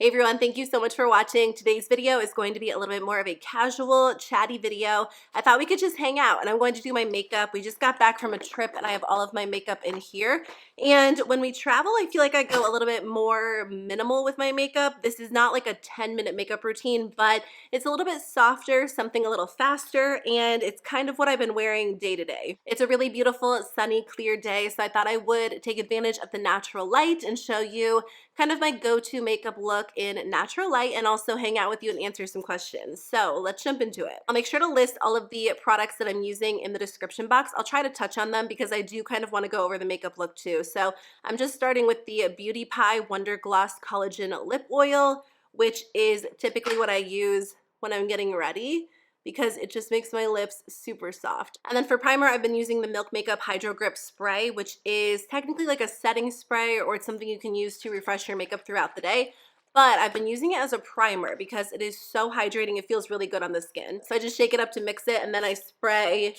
Hey everyone, thank you so much for watching. Today's video is going to be a little bit more of a casual, chatty video. I thought we could just hang out and I'm going to do my makeup. We just got back from a trip and I have all of my makeup in here. And when we travel, I feel like I go a little bit more minimal with my makeup. This is not like a 10-minute makeup routine, but it's a little bit softer, something a little faster, and it's kind of what I've been wearing day to day. It's a really beautiful, sunny, clear day, so I thought I would take advantage of the natural light and show you kind of my go-to makeup look in natural light and also hang out with you and answer some questions. So let's jump into it. I'll make sure to list all of the products that I'm using in the description box. I'll try to touch on them because I do kind of want to go over the makeup look too. So I'm just starting with the BeautyPie Wondergloss Collagen Lip Oil, which is typically what I use when I'm getting ready, because it just makes my lips super soft. And then for primer, I've been using the Milk Makeup Hydro Grip Spray, which is technically like a setting spray, or it's something you can use to refresh your makeup throughout the day. But I've been using it as a primer because it is so hydrating. It feels really good on the skin. So I just shake it up to mix it, and then I spray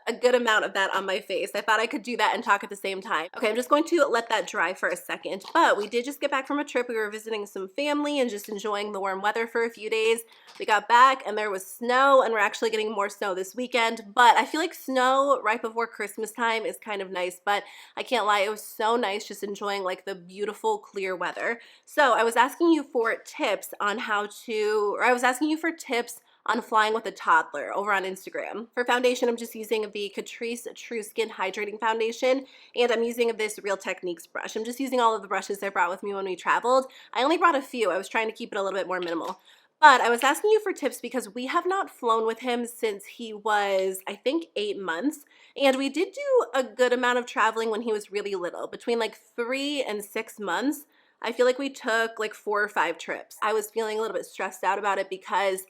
a good amount of that on my face. I thought I could do that and talk at the same time. Okay, I'm just going to let that dry for a second, but we did just get back from a trip. We were visiting some family and just enjoying the warm weather for a few days. We got back and there was snow, and we're actually getting more snow this weekend, but I feel like snow right before Christmas time is kind of nice, but I can't lie, it was so nice just enjoying like the beautiful clear weather. So I was asking you for tips on how to, or I was asking you for tips on flying with a toddler over on Instagram. For foundation, I'm just using the Catrice True Skin Hydrating Foundation, and I'm using this Real Techniques brush. I'm just using all of the brushes I brought with me when we traveled. I only brought a few. I was trying to keep it a little bit more minimal. But I was asking you for tips because we have not flown with him since he was, I think, 8 months. And we did do a good amount of traveling when he was really little, between like 3 and 6 months. I feel like we took like 4 or 5 trips. I was feeling a little bit stressed out about it because,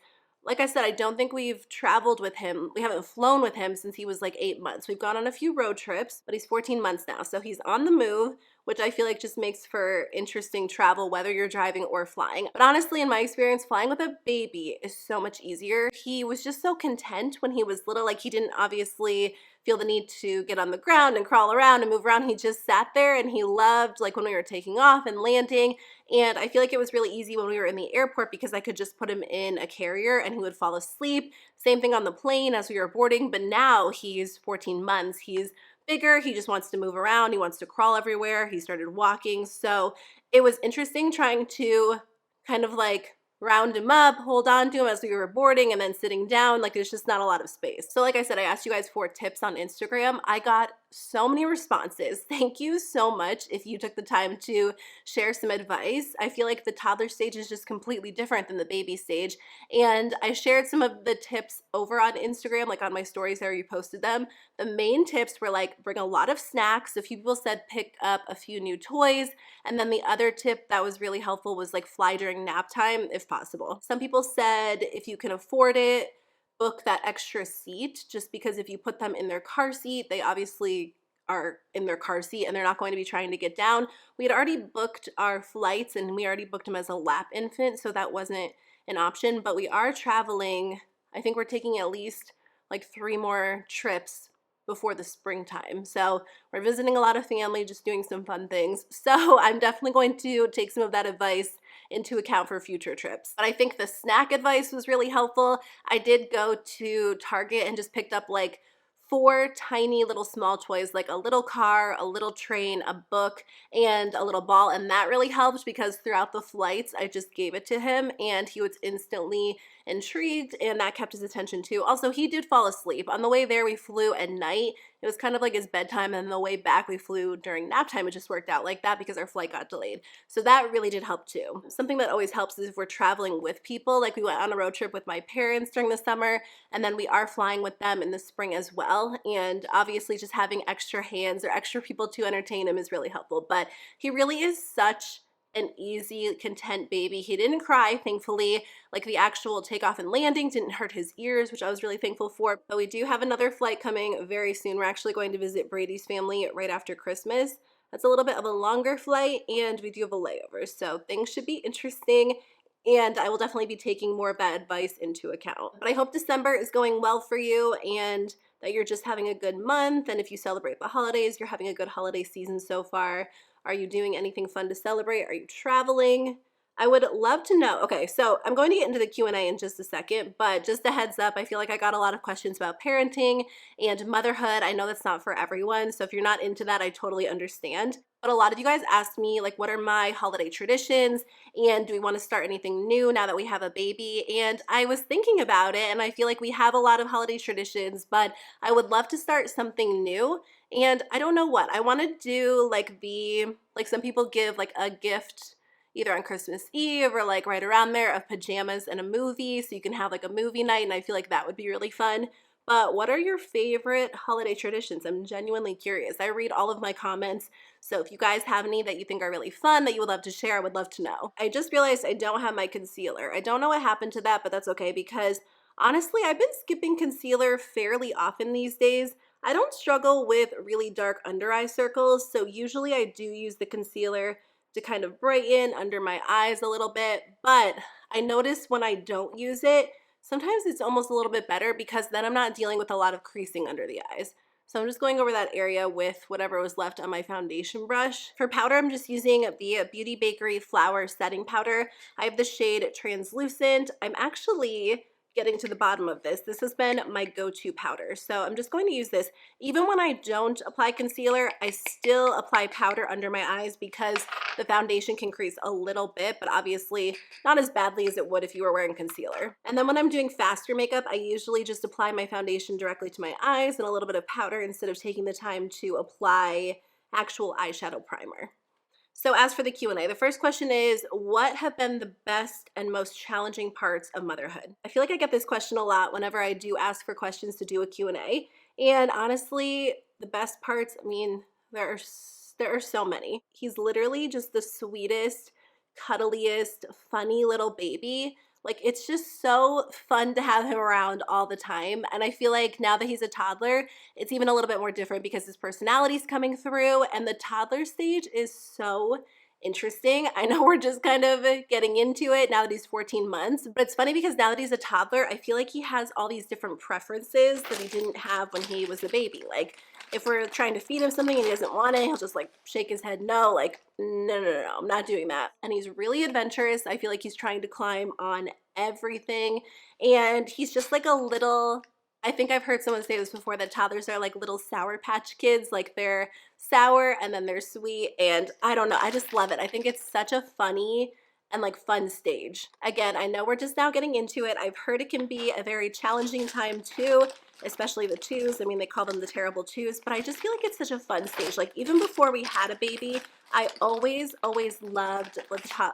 like I said, I don't think we've traveled with him. We haven't flown with him since he was like 8 months. We've gone on a few road trips, but he's 14 months now. So he's on the move, which I feel like just makes for interesting travel, whether you're driving or flying. But honestly, in my experience, flying with a baby is so much easier. He was just so content when he was little. Like, he didn't obviously feel the need to get on the ground and crawl around and move around. He just sat there and he loved like when we were taking off and landing. And I feel like it was really easy when we were in the airport because I could just put him in a carrier and he would fall asleep. Same thing on the plane as we were boarding, but now he's 14 months. He's bigger. He just wants to move around. He wants to crawl everywhere. He started walking. So it was interesting trying to kind of like round him up, hold on to him as we were boarding, and then sitting down. Like, there's just not a lot of space. So like I said, I asked you guys for tips on Instagram. I got so many responses. Thank you so much if you took the time to share some advice. I feel like the toddler stage is just completely different than the baby stage. And I shared some of the tips over on Instagram, like on my stories there, you posted them. The main tips were like, bring a lot of snacks. A few people said pick up a few new toys. And then the other tip that was really helpful was like fly during nap time if possible. Some people said if you can afford it, book that extra seat, just because if you put them in their car seat, they obviously are in their car seat and they're not going to be trying to get down. We had already booked our flights and we already booked him as a lap infant, so that wasn't an option, but we are traveling. I think we're taking at least like 3 more trips before the springtime. So we're visiting a lot of family, just doing some fun things. So I'm definitely going to take some of that advice into account for future trips. But I think the snack advice was really helpful. I did go to Target and just picked up like 4 tiny little small toys, like a little car, a little train, a book, and a little ball. And that really helped because throughout the flights, I just gave it to him and he was instantly intrigued, and that kept his attention too. Also, he did fall asleep. On the way there, we flew at night. It was kind of like his bedtime, and the way back we flew during nap time. It just worked out like that because our flight got delayed. So that really did help too. Something that always helps is if we're traveling with people. Like, we went on a road trip with my parents during the summer, and then we are flying with them in the spring as well. And obviously just having extra hands or extra people to entertain him is really helpful. But he really is such an easy, content baby. He didn't cry, thankfully. Like, the actual takeoff and landing didn't hurt his ears, which I was really thankful for. But we do have another flight coming very soon. We're actually going to visit Brady's family right after Christmas. That's a little bit of a longer flight, and we do have a layover, so things should be interesting. And I will definitely be taking more of that advice into account. But I hope December is going well for you and that you're just having a good month. And if you celebrate the holidays, you're having a good holiday season so far. Are you doing anything fun to celebrate? Are you traveling? I would love to know. Okay, so I'm going to get into the Q&A in just a second, but just a heads up, I feel like I got a lot of questions about parenting and motherhood. I know that's not for everyone, so if you're not into that, I totally understand. But a lot of you guys asked me, like, what are my holiday traditions, and do we want to start anything new now that we have a baby? And I was thinking about it, and I feel like we have a lot of holiday traditions, but I would love to start something new. And I don't know what. I want to do like some people give like a gift either on Christmas Eve or like right around there of pajamas and a movie, so you can have like a movie night, and I feel like that would be really fun. But what are your favorite holiday traditions? I'm genuinely curious. I read all of my comments, so if you guys have any that you think are really fun that you would love to share, I would love to know. I just realized I don't have my concealer. I don't know what happened to that, but that's okay because honestly, I've been skipping concealer fairly often these days. I don't struggle with really dark under eye circles, so usually I do use the concealer to kind of brighten under my eyes a little bit, but I notice when I don't use it, sometimes it's almost a little bit better because then I'm not dealing with a lot of creasing under the eyes. So I'm just going over that area with whatever was left on my foundation brush. For powder, I'm just using the Beauty Bakerie Flower Setting Powder. I have the shade Translucent. I'm actually getting to the bottom of this. This has been my go-to powder. So I'm just going to use this. Even when I don't apply concealer, I still apply powder under my eyes because the foundation can crease a little bit, but obviously not as badly as it would if you were wearing concealer. And then when I'm doing faster makeup, I usually just apply my foundation directly to my eyes and a little bit of powder instead of taking the time to apply actual eyeshadow primer. So as for the Q&A, the first question is, what have been the best and most challenging parts of motherhood? I feel like I get this question a lot whenever I do ask for questions to do a Q&A. And honestly, the best parts, I mean, there are so many. He's literally just the sweetest, cuddliest, funny little baby. Like, it's just so fun to have him around all the time. And I feel like now that he's a toddler, it's even a little bit more different because his personality's coming through, and the toddler stage is so interesting. I know we're just kind of getting into it now that he's 14 months, but it's funny because now that he's a toddler, I feel like he has all these different preferences that he didn't have when he was a baby. Like, if we're trying to feed him something and he doesn't want it, he'll just like shake his head no, like, no, I'm not doing that. And he's really adventurous. I feel like he's trying to climb on everything, and he's just like a little, I think I've heard someone say this before, that toddlers are like little Sour Patch Kids. Like, they're sour and then they're sweet, and I don't know, I just love it. I think it's such a funny and like fun stage. Again, I know we're just now getting into it. I've heard it can be a very challenging time too, especially the twos. I mean, they call them the terrible twos, but I just feel like it's such a fun stage. Like, even before we had a baby, I always loved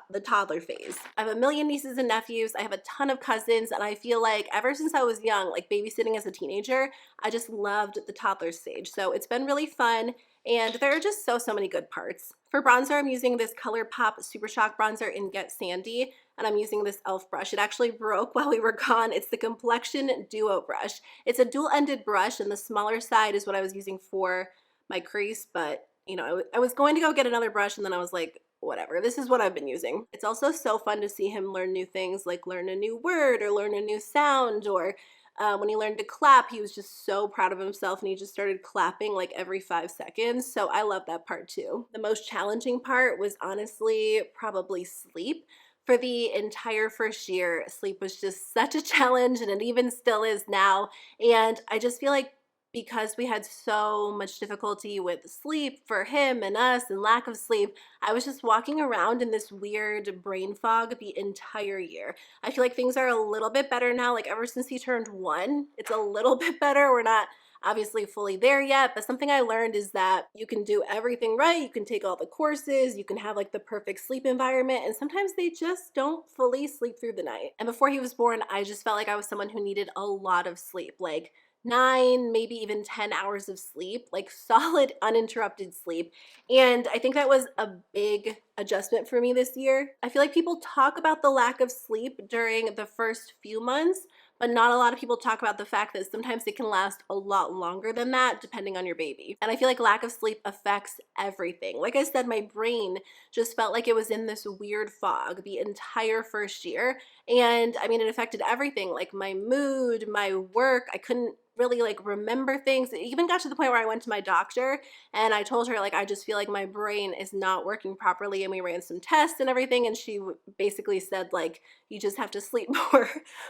the toddler phase. I have a million nieces and nephews. I have a ton of cousins, and I feel like ever since I was young, like babysitting as a teenager, I just loved the toddler stage. So it's been really fun, and there are just so many good parts. For bronzer, I'm using this ColourPop Super Shock bronzer in Get Sandy, and I'm using this e.l.f. brush. It actually broke while we were gone. It's the Complexion Duo brush. It's a dual-ended brush, and the smaller side is what I was using for my crease, but you know, I was going to go get another brush, and then I was like, whatever, this is what I've been using. It's also so fun to see him learn new things, like learn a new word or learn a new sound, or when he learned to clap, he was just so proud of himself, and he just started clapping like every 5 seconds. So I love that part too. The most challenging part was honestly probably sleep. For the entire first year, sleep was just such a challenge, and it even still is now. And I just feel like because we had so much difficulty with sleep for him and us and lack of sleep, I was just walking around in this weird brain fog the entire year. I feel like things are a little bit better now. Like, ever since he turned 1, it's a little bit better. We're not obviously fully there yet, but something I learned is that you can do everything right. You can take all the courses, you can have like the perfect sleep environment, and sometimes they just don't fully sleep through the night. And before he was born, I just felt like I was someone who needed a lot of sleep, like 9, maybe even 10 hours of sleep, like solid uninterrupted sleep. And I think that was a big adjustment for me this year. I feel like people talk about the lack of sleep during the first few months, but not a lot of people talk about the fact that sometimes it can last a lot longer than that depending on your baby. And I feel like lack of sleep affects everything. Like I said, my brain just felt like it was in this weird fog the entire first year. And I mean, it affected everything, like my mood, my work. I couldn't really like remember things. It even got to the point where I went to my doctor and I told her like I just feel like my brain is not working properly, and we ran some tests and everything, and she basically said like you just have to sleep more,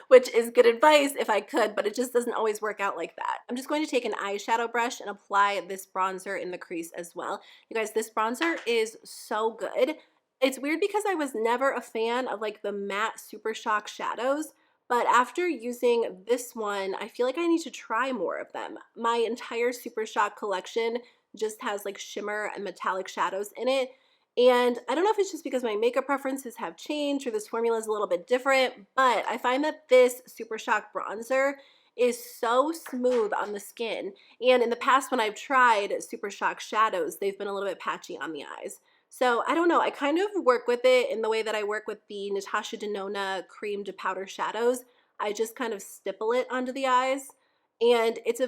which is good advice if I could, but it just doesn't always work out like that. I'm just going to take an eyeshadow brush and apply this bronzer in the crease as well. You guys, this bronzer is so good. It's weird because I was never a fan of like the matte Super Shock shadows, but after using this one, I feel like I need to try more of them. My entire Super Shock collection just has like shimmer and metallic shadows in it. And I don't know if it's just because my makeup preferences have changed or this formula is a little bit different, but I find that this Super Shock bronzer is so smooth on the skin. And in the past when I've tried Super Shock shadows, they've been a little bit patchy on the eyes. So I don't know, I kind of work with it in the way that I work with the Natasha Denona cream to powder shadows. I just kind of stipple it onto the eyes, and this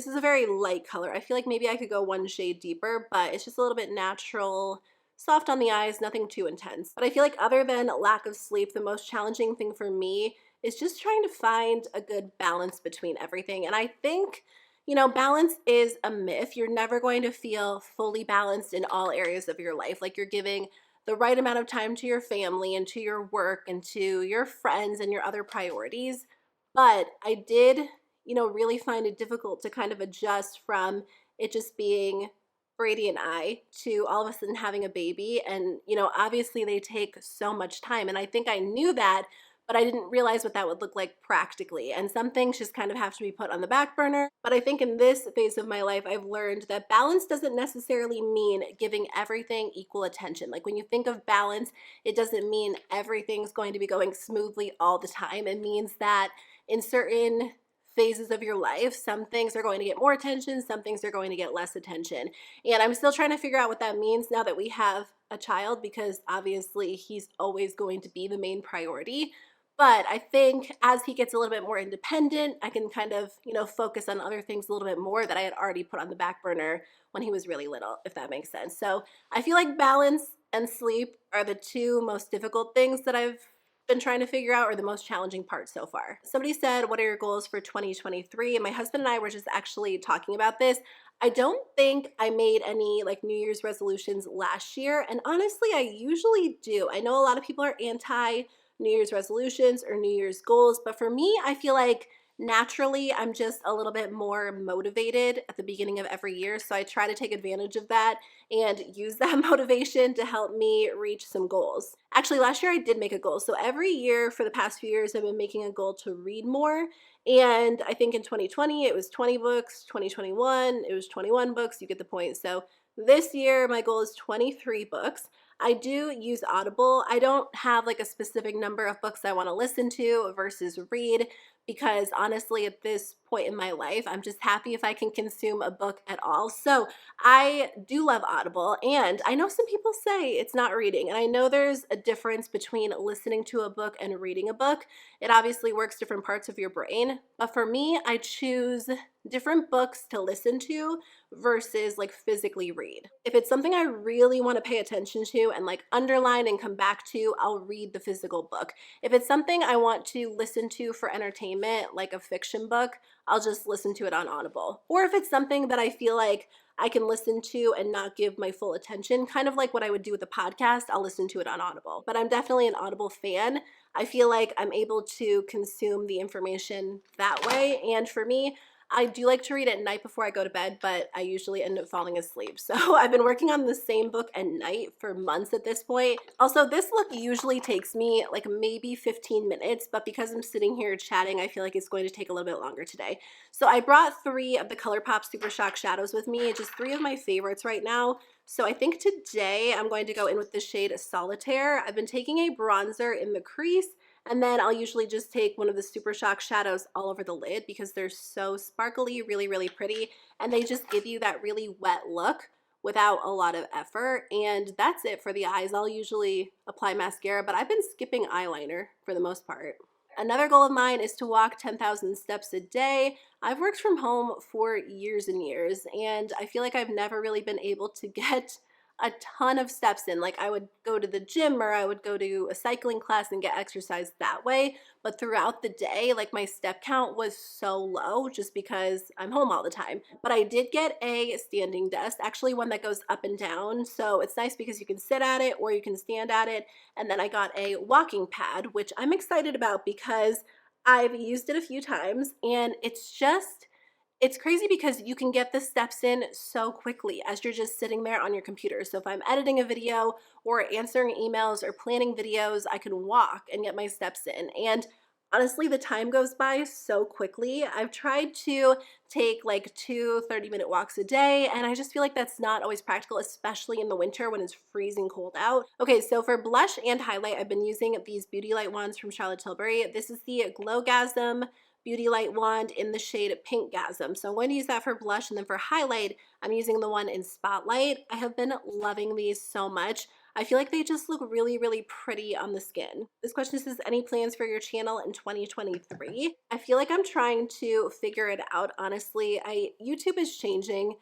is a very light color. I feel like maybe I could go one shade deeper, but it's just a little bit natural, soft on the eyes, nothing too intense. But I feel like other than lack of sleep, the most challenging thing for me is just trying to find a good balance between everything. And I think, you know, balance is a myth. You're never going to feel fully balanced in all areas of your life. Like you're giving the right amount of time to your family and to your work and to your friends and your other priorities. But I did, you know, really find it difficult to kind of adjust from it just being Brady and I to all of a sudden having a baby. And, you know, obviously they take so much time. And I think I knew that, but I didn't realize what that would look like practically. And some things just kind of have to be put on the back burner. But I think in this phase of my life, I've learned that balance doesn't necessarily mean giving everything equal attention. Like when you think of balance, it doesn't mean everything's going to be going smoothly all the time. It means that in certain phases of your life, some things are going to get more attention, some things are going to get less attention. And I'm still trying to figure out what that means now that we have a child, because obviously he's always going to be the main priority. But I think as he gets a little bit more independent, I can kind of, you know, focus on other things a little bit more that I had already put on the back burner when he was really little, if that makes sense. So I feel like balance and sleep are the two most difficult things that I've been trying to figure out, or the most challenging part so far. Somebody said, what are your goals for 2023? And my husband and I were just actually talking about this. I don't think I made any like New Year's resolutions last year. And honestly, I usually do. I know a lot of people are anti New Year's resolutions or New Year's goals, but for me, I feel like naturally I'm just a little bit more motivated at the beginning of every year. So I try to take advantage of that and use that motivation to help me reach some goals. Actually, last year I did make a goal. So every year for the past few years, I've been making a goal to read more. And I think in 2020, it was 20 books, 2021, it was 21 books. You get the point. So this year, my goal is 23 books. I do use Audible. I don't have like a specific number of books I want to listen to versus read, because honestly, at this point in my life, I'm just happy if I can consume a book at all. So I do love Audible, and I know some people say it's not reading, and I know there's a difference between listening to a book and reading a book. It obviously works different parts of your brain, but for me, I choose different books to listen to versus like physically read. If it's something I really want to pay attention to and like underline and come back to, I'll read the physical book. If it's something I want to listen to for entertainment, like a fiction book, I'll just listen to it on Audible. Or if it's something that I feel like I can listen to and not give my full attention, kind of like what I would do with a podcast, I'll listen to it on Audible. But I'm definitely an Audible fan. I feel like I'm able to consume the information that way. And for me, I do like to read at night before I go to bed, but I usually end up falling asleep. So I've been working on the same book at night for months at this point. Also, this look usually takes me like maybe 15 minutes, but because I'm sitting here chatting, I feel like it's going to take a little bit longer today. So I brought 3 of the ColourPop Super Shock shadows with me, just 3 of my favorites right now. So I think today I'm going to go in with the shade Solitaire. I've been taking a bronzer in the crease, and then I'll usually just take one of the Super Shock shadows all over the lid because they're so sparkly, really, really pretty. And they just give you that really wet look without a lot of effort. And that's it for the eyes. I'll usually apply mascara, but I've been skipping eyeliner for the most part. Another goal of mine is to walk 10,000 steps a day. I've worked from home for years and years, and I feel like I've never really been able to get a ton of steps in. Like I would go to the gym or I would go to a cycling class and get exercise that way. But throughout the day, like my step count was so low just because I'm home all the time. But I did get a standing desk, actually one that goes up and down. So it's nice because you can sit at it or you can stand at it. And then I got a walking pad, which I'm excited about because I've used it a few times and it's crazy because you can get the steps in so quickly as you're just sitting there on your computer. So if I'm editing a video or answering emails or planning videos, I can walk and get my steps in. And honestly, the time goes by so quickly. I've tried to take like 2 30-minute walks a day, and I just feel like that's not always practical, especially in the winter when it's freezing cold out. Okay, so for blush and highlight, I've been using these Beauty Light wands from Charlotte Tilbury. This is the Glowgasm Beauty Light wand in the shade Pinkgasm. So I'm going to use that for blush, and then for highlight, I'm using the one in Spotlight. I have been loving these so much. I feel like they just look really, really pretty on the skin. This question says, any plans for your channel in 2023? I feel like I'm trying to figure it out, honestly. YouTube is changing.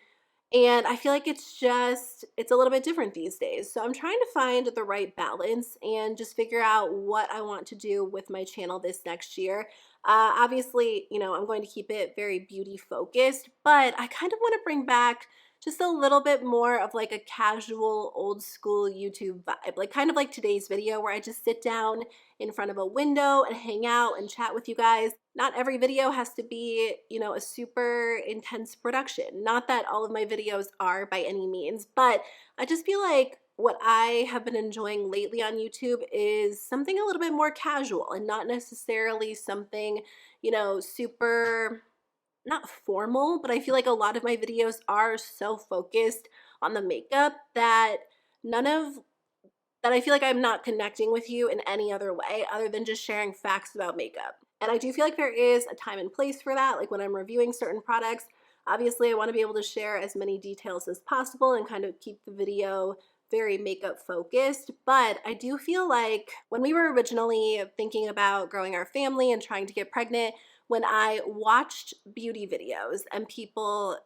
And I feel like it's a little bit different these days. So I'm trying to find the right balance and just figure out what I want to do with my channel this next year. Obviously, I'm going to keep it very beauty focused, but I kind of want to bring back just a little bit more of like a casual old school YouTube vibe, like kind of like today's video where I just sit down in front of a window and hang out and chat with you guys. Not every video has to be, a super intense production. Not that all of my videos are by any means, but I just feel like what I have been enjoying lately on YouTube is something a little bit more casual and not necessarily something, super not formal, but I feel like a lot of my videos are so focused on the makeup that none of that I feel like I'm not connecting with you in any other way other than just sharing facts about makeup. And I do feel like there is a time and place for that. Like when I'm reviewing certain products, obviously I want to be able to share as many details as possible and kind of keep the video very makeup focused. But I do feel like when we were originally thinking about growing our family and trying to get pregnant, when I watched beauty videos and people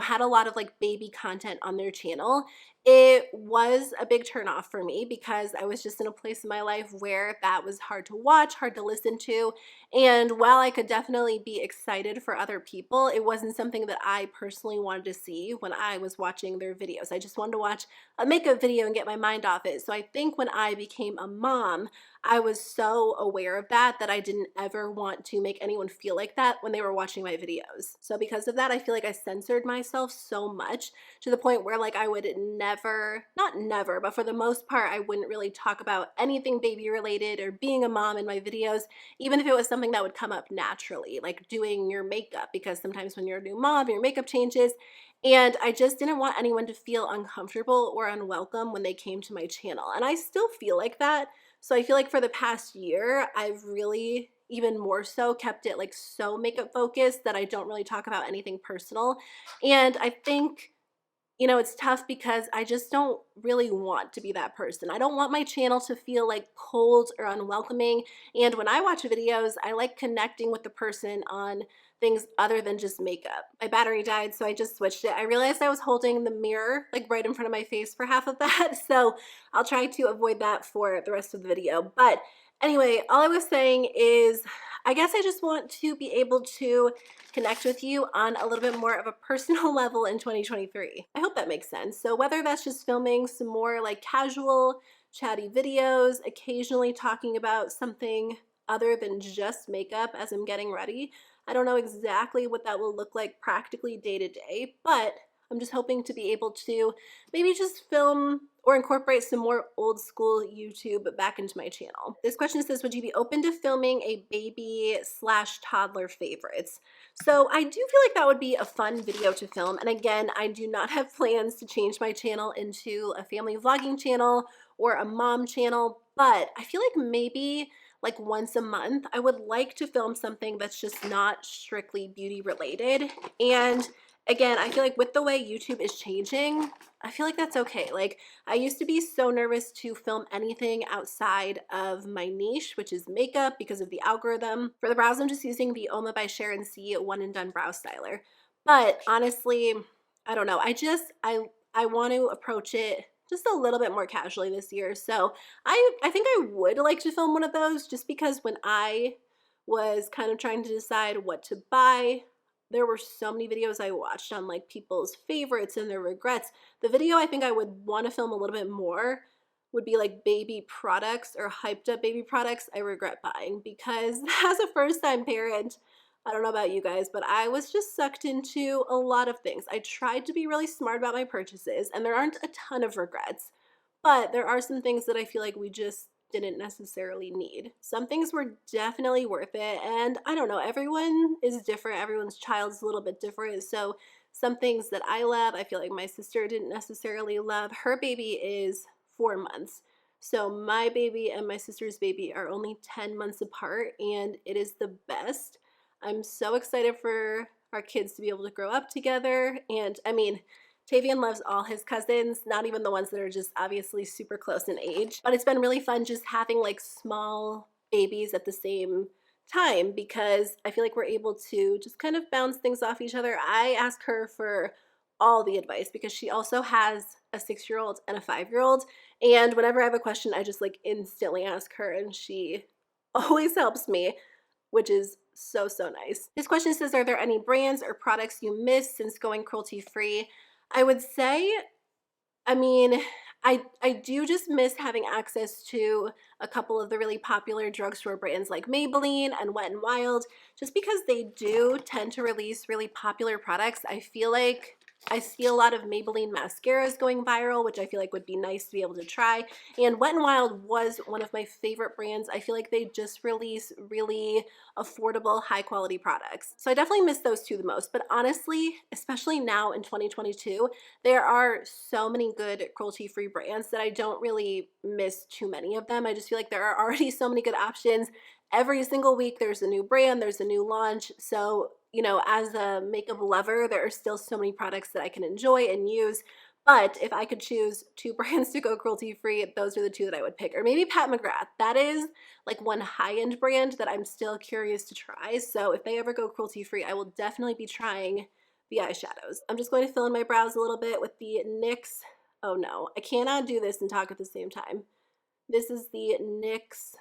had a lot of like baby content on their channel, it was a big turnoff for me because I was just in a place in my life where that was hard to watch, hard to listen to. And while I could definitely be excited for other people, it wasn't something that I personally wanted to see when I was watching their videos. I just wanted to watch a makeup video and get my mind off it. So I think when I became a mom, I was so aware of that I didn't ever want to make anyone feel like that when they were watching my videos. So because of that, I feel like I censored myself so much to the point where like I would never, not never, but for the most part, I wouldn't really talk about anything baby related or being a mom in my videos, even if it was something that would come up naturally, like doing your makeup, because sometimes when you're a new mom, your makeup changes. And I just didn't want anyone to feel uncomfortable or unwelcome when they came to my channel. And I still feel like that. So I feel like for the past year, I've really even more so kept it like so makeup focused that I don't really talk about anything personal. And I think it's tough because I just don't really want to be that person. I don't want my channel to feel like cold or unwelcoming. And when I watch videos, I like connecting with the person on things other than just makeup. My battery died, so I just switched it. I realized I was holding the mirror like right in front of my face for half of that. So I'll try to avoid that for the rest of the video. But anyway, all I was saying is I guess I just want to be able to connect with you on a little bit more of a personal level in 2023. I hope that makes sense. So whether that's just filming some more like casual, chatty videos, occasionally talking about something other than just makeup as I'm getting ready, I don't know exactly what that will look like practically day to day, but I'm just hoping to be able to maybe just film or incorporate some more old school YouTube back into my channel. This question says, would you be open to filming a baby/toddler favorites? So I do feel like that would be a fun video to film. And again, I do not have plans to change my channel into a family vlogging channel or a mom channel, but I feel like maybe like once a month, I would like to film something that's just not strictly beauty related. And again, I feel like with the way YouTube is changing, I feel like that's okay. Like I used to be so nervous to film anything outside of my niche, which is makeup, because of the algorithm. For the brows, I'm just using the Uoma by Sharon C One and Done Brow Styler. But honestly, I don't know. I want to approach it just a little bit more casually this year. So I think I would like to film one of those, just because when I was kind of trying to decide what to buy, there were so many videos I watched on like people's favorites and their regrets. The video I think I would want to film a little bit more would be like baby products or hyped up baby products I regret buying, because as a first time parent, I don't know about you guys, but I was just sucked into a lot of things. I tried to be really smart about my purchases, and there aren't a ton of regrets, but there are some things that I feel like we just didn't necessarily need. Some things were definitely worth it, and I don't know, everyone is different. Everyone's child's a little bit different. So some things that I love, I feel like my sister didn't necessarily love. Her baby is 4 months. So my baby and my sister's baby are only 10 months apart, and it is the best. I'm so excited for our kids to be able to grow up together. And I mean, Tavian loves all his cousins, not even the ones that are just obviously super close in age. But it's been really fun just having like small babies at the same time, because I feel like we're able to just kind of bounce things off each other. I ask her for all the advice because she also has a 6-year-old and a 5-year-old. And whenever I have a question, I just like instantly ask her, and she always helps me, which is so, so nice. This question says, are there any brands or products you miss since going cruelty-free? I would say, I mean, I do just miss having access to a couple of the really popular drugstore brands like Maybelline and Wet n Wild, just because they do tend to release really popular products. I feel like I see a lot of Maybelline mascaras going viral, which I feel like would be nice to be able to try. And Wet n Wild was one of my favorite brands. I feel like they just release really affordable, high quality products. So I definitely miss those two the most. But honestly, especially now in 2022, there are so many good cruelty-free brands that I don't really miss too many of them. I just feel like there are already so many good options. Every single week there's a new brand, there's a new launch. So, you know, as a makeup lover, there are still so many products that I can enjoy and use. But if I could choose two brands to go cruelty-free, those are the two that I would pick. Or maybe Pat McGrath. That is like one high-end brand that I'm still curious to try. So if they ever go cruelty-free, I will definitely be trying the eyeshadows. I'm just going to fill in my brows a little bit with the NYX. Oh no, I cannot do this and talk at the same time. This is the NYX,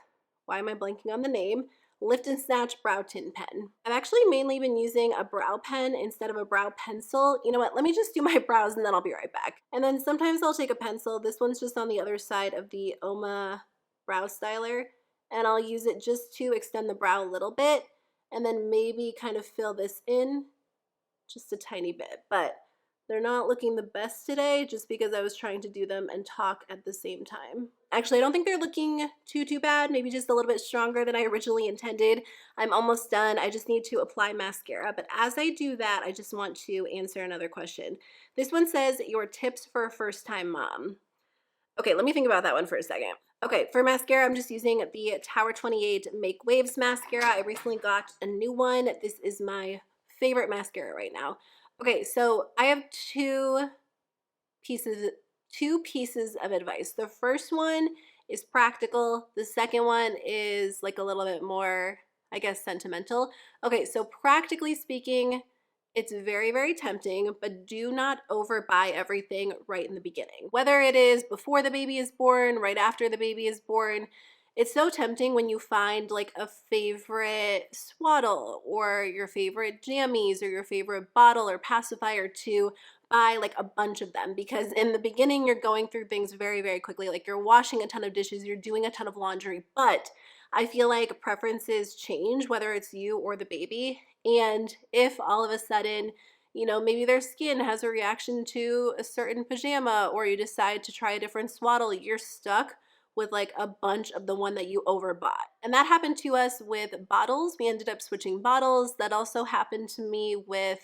why am I blanking on the name? Lift and Snatch Brow Tint Pen. I've actually mainly been using a brow pen instead of a brow pencil. You know what, let me just do my brows and then I'll be right back. And then sometimes I'll take a pencil. This one's just on the other side of the Uoma brow styler, and I'll use it just to extend the brow a little bit, and then maybe kind of fill this in just a tiny bit. But they're not looking the best today just because I was trying to do them and talk at the same time. Actually, I don't think they're looking too bad, maybe just a little bit stronger than I originally intended. I'm almost done. I just need to apply mascara. But as I do that, I just want to answer another question. This one says, your tips for a first-time mom. Okay, let me think about that one for a second. Okay, for mascara, I'm just using the Tower 28 Make Waves mascara. I recently got a new one. This is my favorite mascara right now. Okay, so I have two pieces of advice. The first one is practical. The second one is like a little bit more, I guess, sentimental. Okay, so practically speaking, it's very, very tempting, but do not overbuy everything right in the beginning. Whether it is before the baby is born, right after the baby is born, it's so tempting when you find like a favorite swaddle or your favorite jammies or your favorite bottle or pacifier to buy like a bunch of them, because in the beginning you're going through things very, very quickly. Like you're washing a ton of dishes, you're doing a ton of laundry, but I feel like preferences change whether it's you or the baby. And if all of a sudden, you know, maybe their skin has a reaction to a certain pajama, or you decide to try a different swaddle, you're stuck with like a bunch of the one that you overbought. And that happened to us with bottles. We ended up switching bottles. That also happened to me with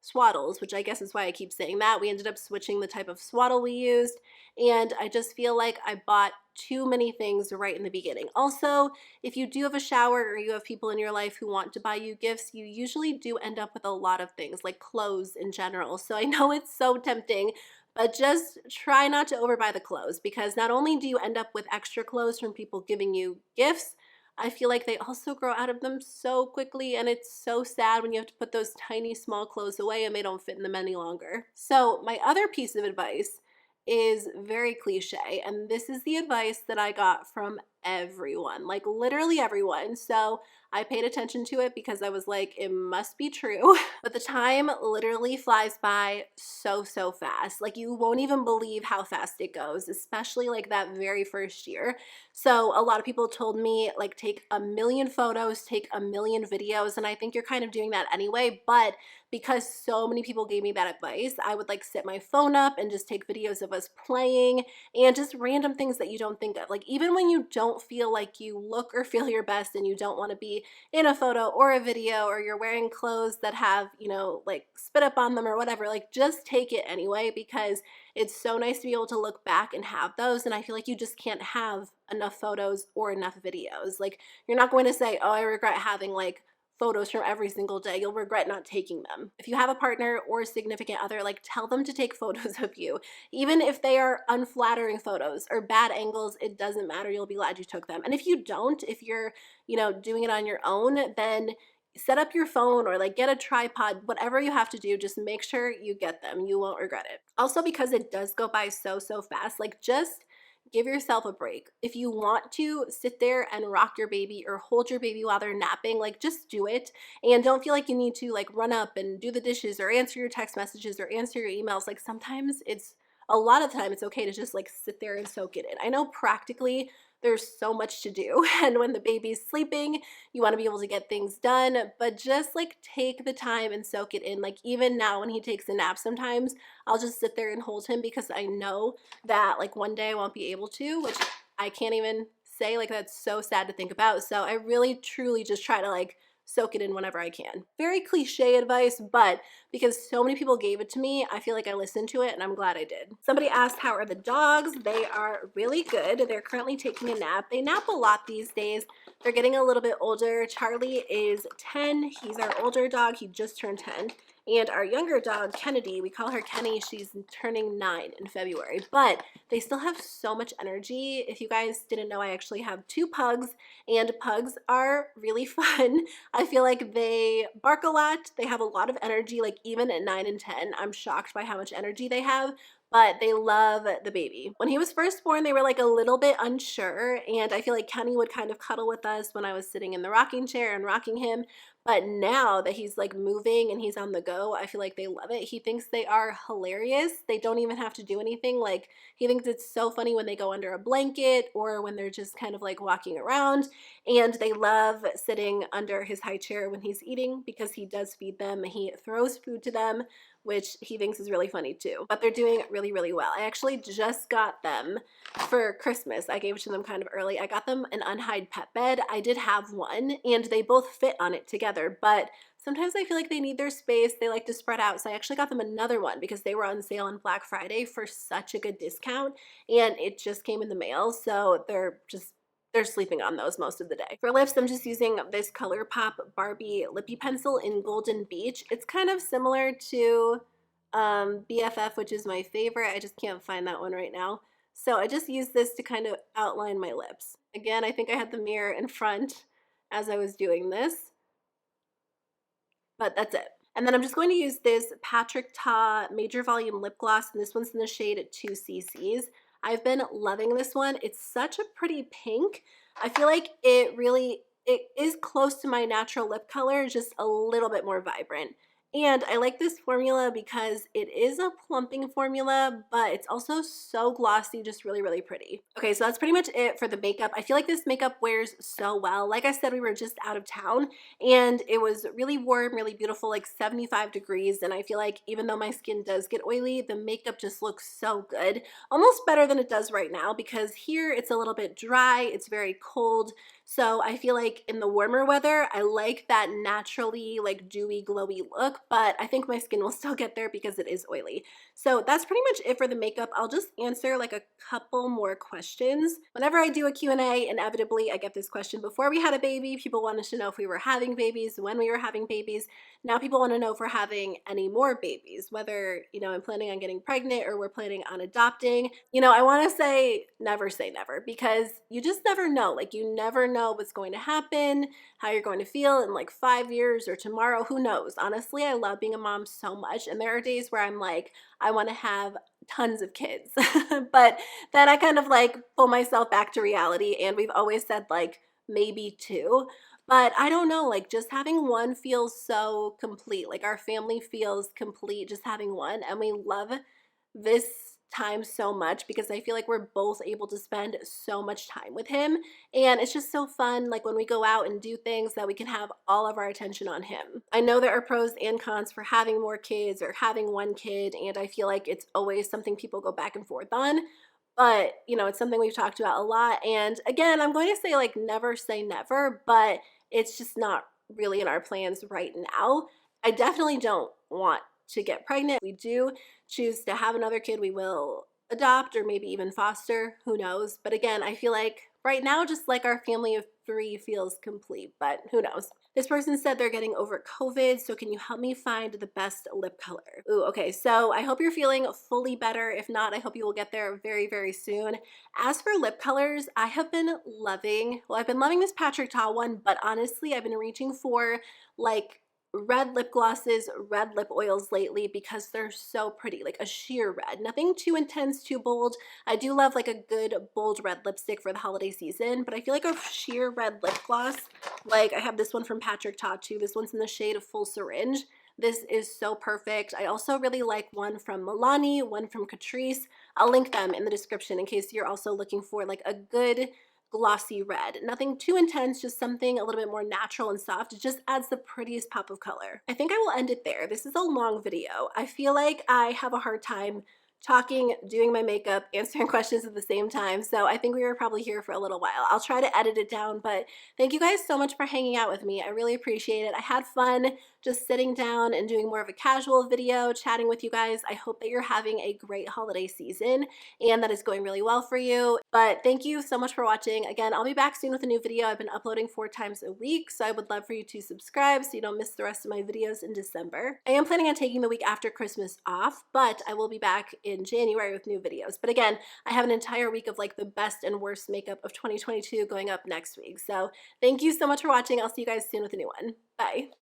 swaddles, which I guess is why I keep saying that. We ended up switching the type of swaddle we used, and I just feel like I bought too many things right in the beginning. Also, if you do have a shower or you have people in your life who want to buy you gifts, you usually do end up with a lot of things, like clothes in general. So I know it's so tempting, but just try not to overbuy the clothes, because not only do you end up with extra clothes from people giving you gifts, I feel like they also grow out of them so quickly, and it's so sad when you have to put those tiny small clothes away and they don't fit in them any longer. So my other piece of advice is very cliche, and this is the advice that I got from everyone, like literally everyone. So I paid attention to it because I was like, it must be true. But the time literally flies by so, so fast. Like you won't even believe how fast it goes, especially like that very first year. So a lot of people told me like take a million photos, take a million videos, and I think you're kind of doing that anyway, but because so many people gave me that advice, I would like set my phone up and just take videos of us playing and just random things that you don't think of. Like even when you don't feel like you look or feel your best and you don't want to be in a photo or a video, or you're wearing clothes that have, you know, like spit up on them or whatever, like just take it anyway, because it's so nice to be able to look back and have those. And I feel like you just can't have enough photos or enough videos. Like you're not going to say, oh, I regret having like photos from every single day. You'll regret not taking them. If you have a partner or a significant other, like tell them to take photos of you. Even if they are unflattering photos or bad angles, it doesn't matter. You'll be glad you took them. And if you don't, if you're, you know, doing it on your own, then set up your phone or like get a tripod, whatever you have to do, just make sure you get them. You won't regret it. Also, because it does go by so, so fast, like just give yourself a break. If you want to sit there and rock your baby or hold your baby while they're napping, like just do it. And don't feel like you need to like run up and do the dishes or answer your text messages or answer your emails. Like sometimes a lot of the time it's okay to just like sit there and soak it in. I know practically there's so much to do, and when the baby's sleeping, you want to be able to get things done, but just like take the time and soak it in. Like even now when he takes a nap, sometimes I'll just sit there and hold him because I know that like one day I won't be able to, which I can't even say, like that's so sad to think about. So I really truly just try to like soak it in whenever I can. Very cliche advice, but because so many people gave it to me, I feel like I listened to it and I'm glad I did. Somebody asked, how are the dogs? They are really good. They're currently taking a nap. They nap a lot these days. They're getting a little bit older. Charlie is 10. He's our older dog. He just turned 10. And our younger dog, Kennedy, we call her Kenny, she's turning 9 in February, but they still have so much energy. If you guys didn't know, I actually have 2 pugs, and pugs are really fun. I feel like they bark a lot. They have a lot of energy, like even at 9 and 10, I'm shocked by how much energy they have, but they love the baby. When he was first born, they were like a little bit unsure, and I feel like Kenny would kind of cuddle with us when I was sitting in the rocking chair and rocking him. But now that he's like moving and he's on the go, I feel like they love it. He thinks they are hilarious. They don't even have to do anything. Like he thinks it's so funny when they go under a blanket or when they're just kind of like walking around. And they love sitting under his high chair when he's eating because he does feed them. He throws food to them, which he thinks is really funny too. But they're doing really, really well. I actually just got them for Christmas. I gave it to them kind of early. I got them an unhide pet bed. I did have one and they both fit on it together, but sometimes I feel like they need their space. They like to spread out. So I actually got them another one because they were on sale on Black Friday for such a good discount, and it just came in the mail. So they're sleeping on those most of the day. For lips, I'm just using this ColourPop Barbie Lippie pencil in Golden Beach. It's kind of similar to BFF, which is my favorite. I just can't find that one right now. So I just used this to kind of outline my lips. Again, I think I had the mirror in front as I was doing this, but that's it. And then I'm just going to use this Patrick Ta Major Volume Lip Gloss, and this one's in the shade 2ccs. I've been loving this one. It's such a pretty pink. I feel like it is close to my natural lip color, just a little bit more vibrant. And I like this formula because it is a plumping formula, but it's also so glossy, just really, really pretty. Okay, so that's pretty much it for the makeup. I feel like this makeup wears so well. Like I said, we were just out of town and it was really warm, really beautiful, like 75 degrees. And I feel like even though my skin does get oily, the makeup just looks so good. Almost better than it does right now because here it's a little bit dry, it's very cold. So I feel like in the warmer weather, I like that naturally like dewy, glowy look, but I think my skin will still get there because it is oily. So that's pretty much it for the makeup. I'll just answer like a couple more questions. Whenever I do a Q&A, inevitably I get this question. Before we had a baby, people wanted to know if we were having babies, when we were having babies. Now people want to know if we're having any more babies, whether, you know, I'm planning on getting pregnant or we're planning on adopting. You know, I want to say never because you just never know. Like you never know what's going to happen, how you're going to feel in like 5 years or tomorrow. Who knows? Honestly, I love being a mom so much, and there are days where I'm like, I want to have tons of kids. But then I kind of like pull myself back to reality, and we've always said like maybe two. But I don't know, like just having one feels so complete. Like our family feels complete just having one, and we love this time so much because I feel like we're both able to spend so much time with him, and it's just so fun like when we go out and do things that we can have all of our attention on him. I know there are pros and cons for having more kids or having one kid, and I feel like it's always something people go back and forth on, but you know, it's something we've talked about a lot. And again, I'm going to say never, but it's just not really in our plans right now. I definitely don't want to get pregnant. We do choose to have another kid, we will adopt or maybe even foster, who knows. But again, I feel like right now just like our family of three feels complete, but who knows. This person said they're getting over COVID, so can you help me find the best lip color? Ooh, okay, so I hope you're feeling fully better. If not, I hope you will get there very, very soon. As for lip colors, I have been loving, well, I've been loving this Patrick Ta one, but honestly, I've been reaching for like red lip glosses, red lip oils lately because they're so pretty, like a sheer red. Nothing too intense, too bold. I do love like a good bold red lipstick for the holiday season, but I feel like a sheer red lip gloss, like I have this one from Patrick Ta too. This one's in the shade of Full Syringe. This is so perfect. I also really like one from Milani, one from Catrice. I'll link them in the description in case you're also looking for like a good glossy red. Nothing too intense, just something a little bit more natural and soft. It just adds the prettiest pop of color. I think I will end it there. This is a long video. I feel like I have a hard time talking, doing my makeup, answering questions at the same time. So I think we were probably here for a little while. I'll try to edit it down, but thank you guys so much for hanging out with me. I really appreciate it. I had fun just sitting down and doing more of a casual video, chatting with you guys. I hope that you're having a great holiday season and that it's going really well for you. But thank you so much for watching. Again, I'll be back soon with a new video. I've been uploading 4 times a week, so I would love for you to subscribe so you don't miss the rest of my videos in December. I am planning on taking the week after Christmas off, but I will be back in January with new videos. But again, I have an entire week of like the best and worst makeup of 2022 going up next week. So thank you so much for watching. I'll see you guys soon with a new one. Bye.